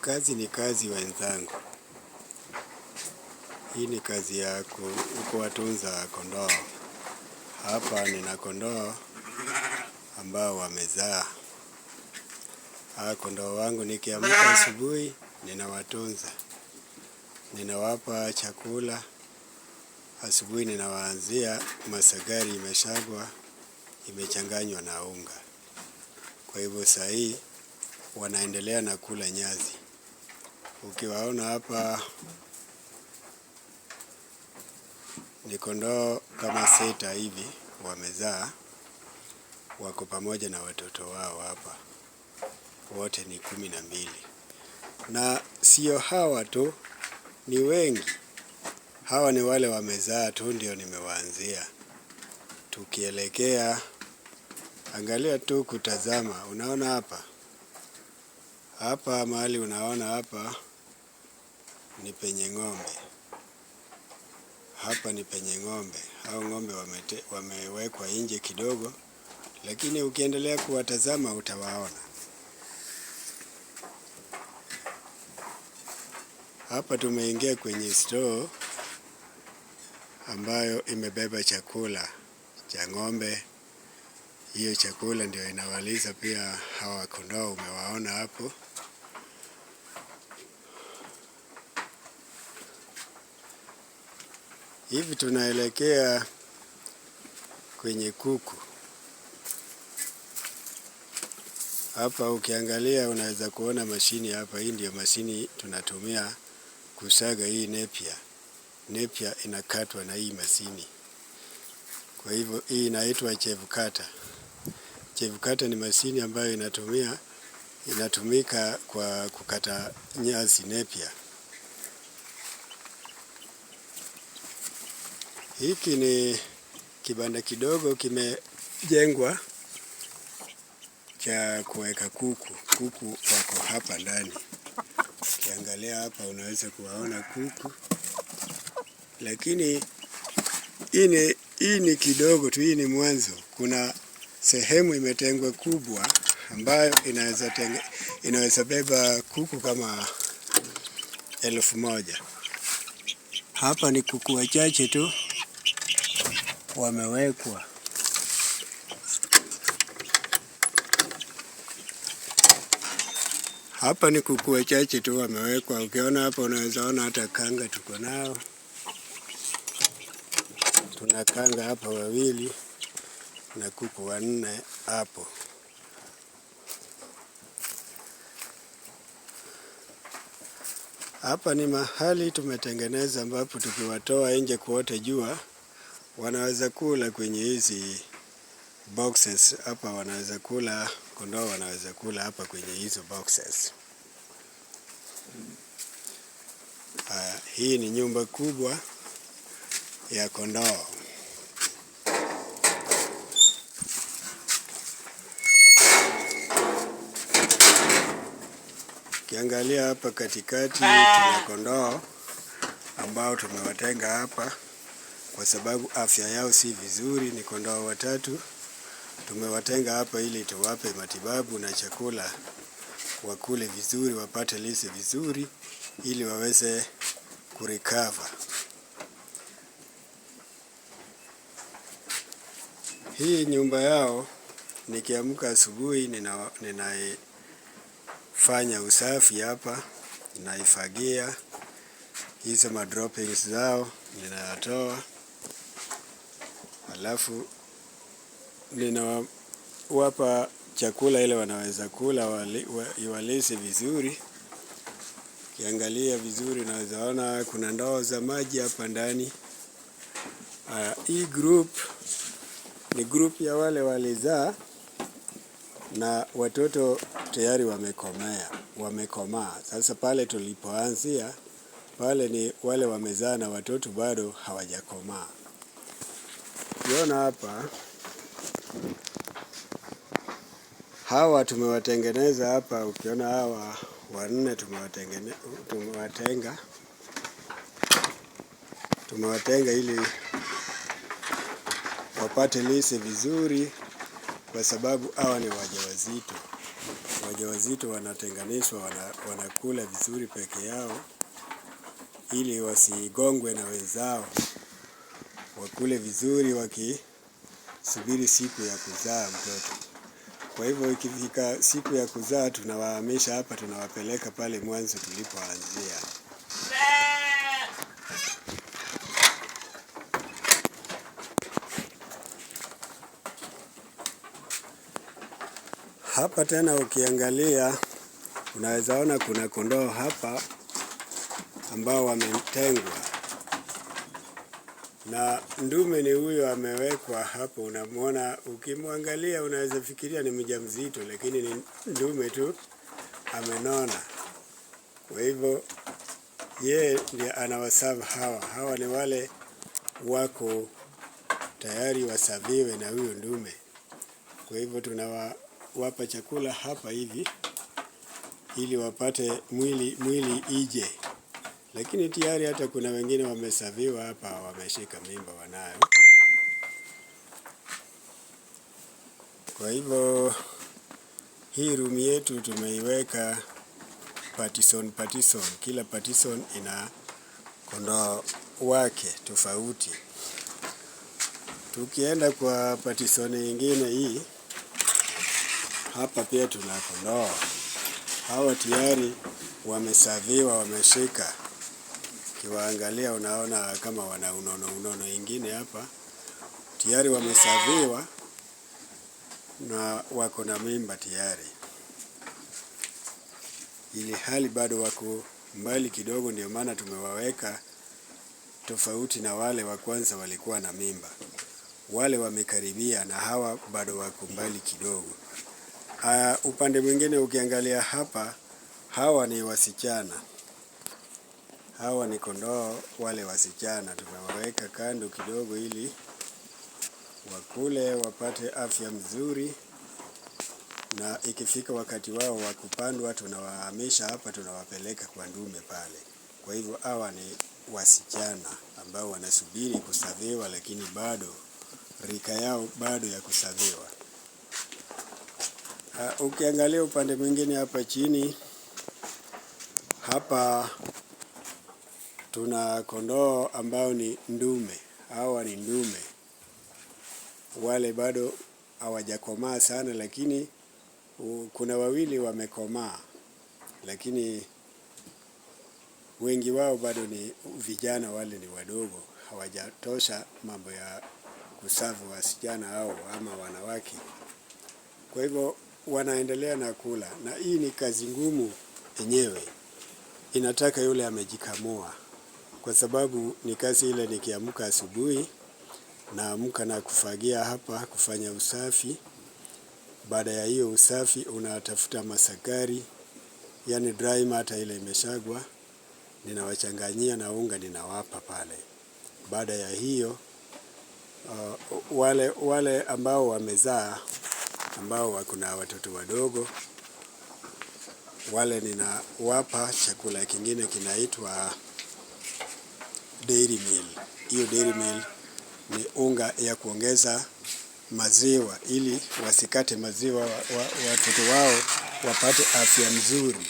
Kazi ni kazi wenzangu. Hii ni kazi ya kuwatunza kondoo. Hapa nina kondoo ambao wamezaa. Kondoo wangu nikiamka asubuhi, ninawatunza. Ninawapa chakula. Asubuhi ninawaanzia masagari imeshagwa, imechanganywa na unga. Kwa hivyo saa hii wanaendelea na kula nyasi. Ukiwaona hapa ni kondoo kama 6 hivi wamezaa, wako pamoja na watoto wao hapa. Wote ni 12. Na sio hawa tu, ni wengi. Hawa ni wale wamezaa tu ndio nimewaanzia. Tukielekea, angalia tu kutazama, unaona hapa? Hapa mahali unaona hapa ni penye ng'ombe. Hapa ni penye ng'ombe. Hao ng'ombe wamewekwa nje kidogo, lakini ukiendelea kuwatazama utawaona. Hapa tumeingia kwenye store ambayo imebeba chakula cha ng'ombe. Hiyo chakula ndio inawalisha pia hawa kondoo umewaona hapo. Hivi tunaelekea kwenye kuku. Hapa ukiangalia unaweza kuona mashini hapa. Hii ndio mashini tunatumia kusaga hii nepia. Nepia inakatwa na hii mashini. Kwa hivyo hii inaitwa chevukata. Chevukata ni mashini ambayo inatumika kwa kukata nyasi nepia. Hiki ni kibanda kidogo kimejengwa cha kuweka kuku. Kuku wako hapa ndani. Ukiangalia hapa unaweza kuwaona kuku. Lakini hii ni kidogo tu, hii ni mwanzo. Kuna sehemu imetengwa kubwa ambayo inaweza beba kuku kama 1000. Hapa ni kuku wachache tu wamewekwa. Hapa ni kuku wachache tu wamewekwa. Ukiona hapa unaweza ona hata kanga tuko nao. Tuna kanga hapa 2 na kuku 4 hapo. Hapa ni mahali tumetengeneza ambapo tukiwatoa nje kuota jua, wanaweza kula kwenye hizi boxes. Hapa wanaweza kula, kondoo wanaweza kula hapa kwenye hizo boxes. Hii ni nyumba kubwa ya kondoo. Ukiangalia hapa katikati tuna kondoo ambao tumewatenga hapa kwa sababu afya yao si vizuri. Ni kondoo 3. Tumewatenga hapa ili tuwape matibabu na chakula, wakule vizuri, wapate lishe vizuri ili waweze kurecover. Hii nyumba yao nikiamka asubuhi ninaifanya usafi hapa, ninaifagia. Hizo madroppings zao ninayatoa. Alafu ninawapa chakula ile wanaweza kula iwalishe vizuri. Ukiangalia vizuri unaweza ona kuna ndoo za maji hapa ndani. Hii group ni group ya wale walizaa na watoto tayari wamekomaa. Sasa pale tulipoanzia pale ni wale wamezaa na watoto bado hawajakomaa. Ukiona hapa hawa tumewatengeneza hapa. Ukiona hawa 4 tumewatenga ili wapate lishe vizuri, kwa sababu hawa ni wajawazito. wajawazito wanatenganishwa, wanakula vizuri peke yao ili wasigongwe na wenzao, wakule vizuri wakisubiri siku ya kuzaa mtoto. Kwa hivyo ikifika siku ya kuzaa tunawahamisha hapa, tunawapeleka pale mwanzo tulipoanzia. Hapa tena ukiangalia unaweza ona kuna kondoo hapa ambao wametengwa. Na ndume ni huyo amewekwa hapo, unamwona, ukimwangalia unaweza fikiria ni mjamzito, lakini ni ndume tu amenona. Kwa hivyo yeye ndiye anawaserve hawa. Hawa ni wale wako tayari wasaviwe na huyo ndume. Kwa hivyo tunawapa chakula hapa hivi ili wapate mwili ije. Lakini tayari hata kuna wengine wamesaviwa hapa, wameshika mimba wanayo. Kwa hivyo hii room yetu tumeiweka partition. Kila partition ina kondoo wake tofauti. Tukienda kwa partition nyingine hii, hapa pia tuna kondoo. Hawa tayari wamesaviwa, wameshika. Kiwaangalia unaona kama wana unono ingine hapa. Tayari wamesaviwa na wako na mimba tayari. Ili hali bado wako mbali kidogo, ndio maana tumewaweka tofauti na wale wa kwanza walikuwa na mimba. Wale wamekaribia na hawa bado wako mbali kidogo. Upande mwingine ukiangalia hapa, hawa ni wasichana. Hawa ni kondoo wale wasichana, tumewaweka kando kidogo ili wakule wapate afya mzuri, na ikifika wakati wao wa kupandwa tunawahamisha hapa, tunawapeleka kwa ndume pale. Kwa hivyo hawa ni wasichana ambao wanasubiri kusaviwa, lakini bado rika yao bado ya kusaviwa. Ukiangalia upande mwingine hapa chini, hapa tuna kondoo ambao ni ndume. Hawa ni ndume. Wale bado hawajakomaa sana, lakini kuna wawili wamekomaa. Lakini wengi wao bado ni vijana, wale ni wadogo. Hawajatosha mambo ya kusavu wasichana hao ama wanawake. Kwa hivyo wanaendelea na kula. Na hii ni kazi ngumu yenyewe. Inataka yule amejikamua. Kwa sababu ni kazi ile, nikiamka asubuhi naamka na kufagia hapa, kufanya usafi. Baada ya hiyo usafi unatafuta masakari, yani dry matter ile imeshagwa, ninawachanganyia na unga ninawapa pale. Baada ya hiyo wale ambao wamezaa, ambao wako na watoto wadogo, wale ninawapa chakula kingine kinaitwa dairy meal. Hiyo dairy meal ni unga ya kuongeza maziwa ili wasikate maziwa, watoto wao wapate afya mzuri.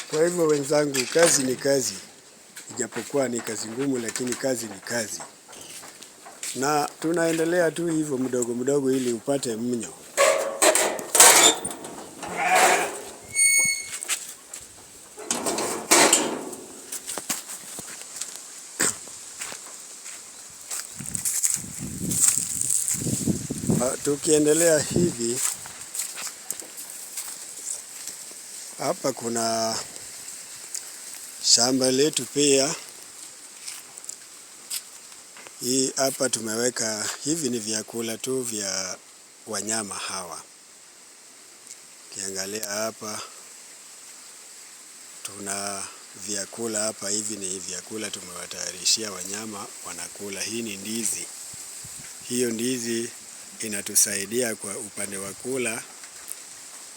Kwa hivyo wenzangu, kazi ni kazi. Ijapokuwa ni kazi ngumu, lakini kazi ni kazi. Na tunaendelea tu hivyo mdogo mdogo ili upate mnyo. Tukiendelea hivi, hapa kuna shamba letu pia. Hii hapa tumeweka, hivi ni vyakula tu vya wanyama hawa. Kiangalia hapa tuna vyakula hapa, hivi ni vyakula tumewatayarishia wanyama wanakula. Hii ni ndizi. Hiyo ndizi inatusaidia kwa upande wa kula.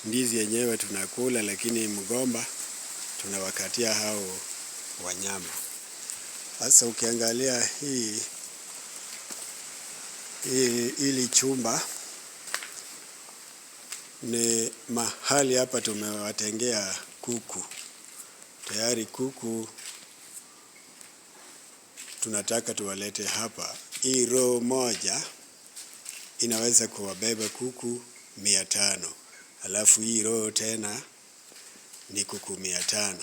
Ndizi yenyewe tunakula, lakini mgomba tunawakatia hao wanyama. Sasa ukiangalia hili chumba ni mahali hapa tumewatengea kuku. Tayari kuku tunataka tuwalete hapa. Hii row moja inaweza kuwabeba kuku 500. Alafu hii row tena ni kuku 500.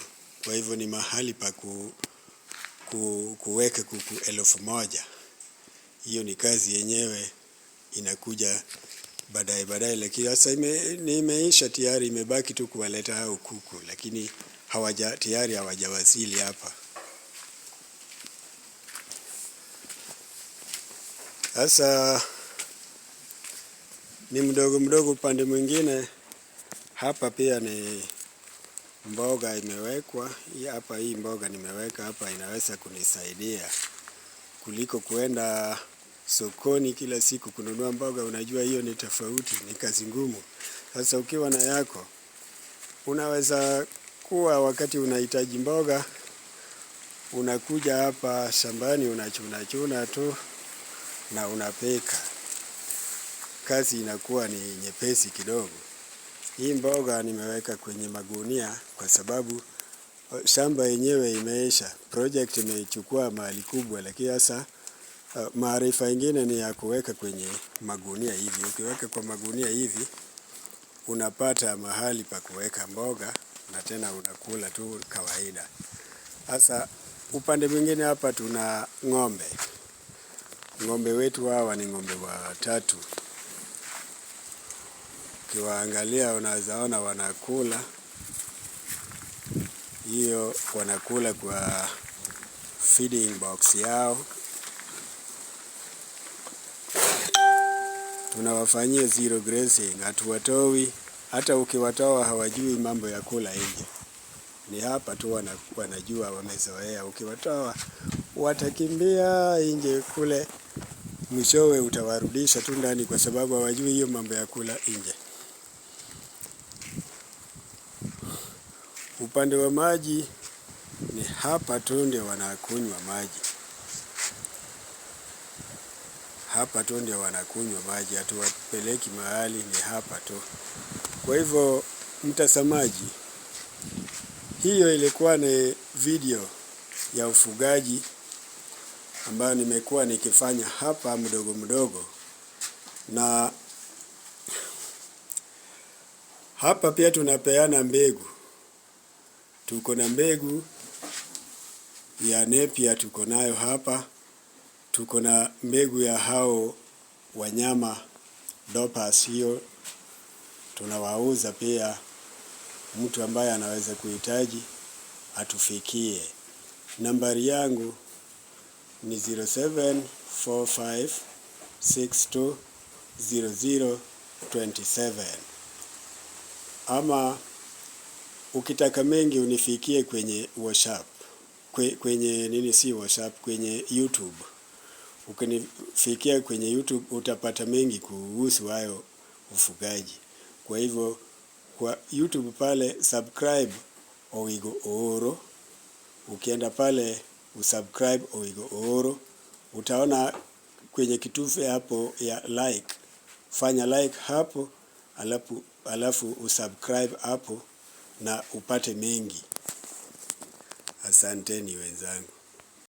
Kwa hivyo ni mahali pa kuweka kuku 1000. Hiyo ni kazi yenyewe inakuja baadaye, lakini sasa imeisha tayari, imebaki tu kuwaleta hao kuku, lakini tayari hawajawasili hapa. Sasa ni mdogo upande mwingine. Hapa pia ni mboga imewekwa. Hii mboga nimeweka hapa inaweza kunisaidia kuliko kuenda sokoni kila siku kununua mboga. Unajua hiyo ni tofauti, ni kazi ngumu. Sasa ukiwa na yako, unaweza kuwa wakati unahitaji mboga, unakuja hapa shambani unachuna tu na unapika. Kazi inakuwa ni nyepesi kidogo. Hii mboga nimeweka kwenye magunia kwa sababu shamba yenyewe imeisha. Project imechukua mahali kubwa, lakini sasa maarifa ingine ni ya kuweka kwenye magunia hivi. Ukiweka kwa magunia hivi, unapata mahali pa kuweka mboga na tena unakula tu kawaida. Sasa upande mwingine hapa tuna ng'ombe. Ng'ombe wetu hawa ni ng'ombe 3. Ukiwaangalia unaweza ona wanakula. Hiyo wanakula kwa feeding box yao. Tunawafanyia zero grazing, hatuwatoi. Hata ukiwatoa hawajui mambo ya kula nje. Ni hapa tu wanajua, wamezoea. Ukiwatoa watakimbia nje kule, mwishowe utawarudisha tu ndani kwa sababu hawajui hiyo mambo ya kula nje. Upande wa maji ni hapa tu ndio wanakunywa maji. Hapa tu ndio wanakunywa maji, hatuwapeleki mahali, ni hapa tu. Kwa hivyo mtazamaji, hiyo ilikuwa ni video ya ufugaji ambayo nimekuwa nikifanya hapa mdogo. Na hapa pia tunapeana mbegu. Tuko na mbegu ya Napier tuko nayo hapa. Tuko na mbegu ya hao wanyama Dorpers, hiyo tunawauza pia. Mtu ambaye anaweza kuhitaji atufikie. Nambari yangu ni 0745620027. Ama ukitaka mengi unifikie kwenye WhatsApp. Kwenye YouTube. Ukinifikia kwenye YouTube utapata mengi kuhusu hayo ufugaji. Kwa hivyo kwa YouTube pale subscribe Owigo Ohoro. Ukienda pale usubscribe Owigo Ohoro, utaona kwenye kitufe hapo ya like. Fanya like hapo, alafu usubscribe hapo na upate mengi. Asanteni wenzangu.